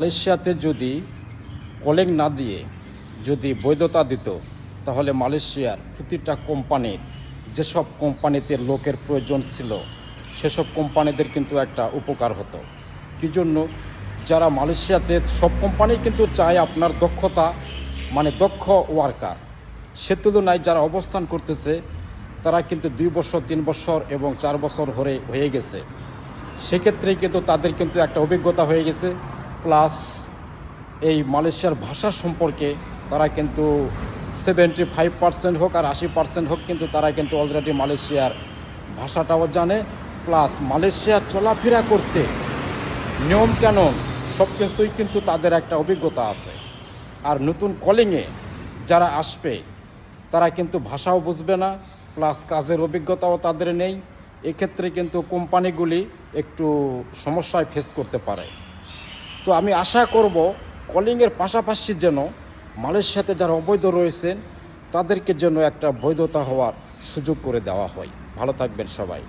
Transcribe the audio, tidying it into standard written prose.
মালয়েশিয়াতে যদি কলিং না দিয়ে যদি বৈধতা দিত, তাহলে মালয়েশিয়ার প্রতিটা কোম্পানির যেসব কোম্পানিতে লোকের প্রয়োজন ছিল সেসব কোম্পানিদের কিন্তু একটা উপকার হতো। কী জন্য? যারা মালয়েশিয়াতে সব কোম্পানি কিন্তু চায় আপনার দক্ষতা, মানে দক্ষ ওয়ার্কার। সে তুলনায় যারা অবস্থান করতেছে তারা কিন্তু 2 বছর 3 বছর এবং 4 বছর হয়ে গেছে। সেক্ষেত্রে কিন্তু তাদের কিন্তু একটা অভিজ্ঞতা হয়ে গেছে, প্লাস এই মালয়েশিয়ার ভাষা সম্পর্কে তারা কিন্তু 75% হোক আর 80% হোক, কিন্তু তারা কিন্তু অলরেডি মালয়েশিয়ার ভাষাটাও জানে। প্লাস মালয়েশিয়ার চলাফেরা করতে নিয়মকানুন সব কিছুই কিন্তু তাদের একটা অভিজ্ঞতা আছে। আর নতুন কলিংয়ে যারা আসবে তারা কিন্তু ভাষাও বুঝবে না, প্লাস কাজের অভিজ্ঞতাও তাদের নেই। এক্ষেত্রে কিন্তু কোম্পানিগুলি একটু সমস্যায় ফেস করতে পারে। তো আমি আশা করব কলিংয়ের পাশাপাশি যেন মালয়েশিয়াতে যারা অবৈধ রয়েছেন তাদেরকে যেন একটা বৈধতা হওয়ার সুযোগ করে দেওয়া হয়। ভালো থাকবেন সবাই।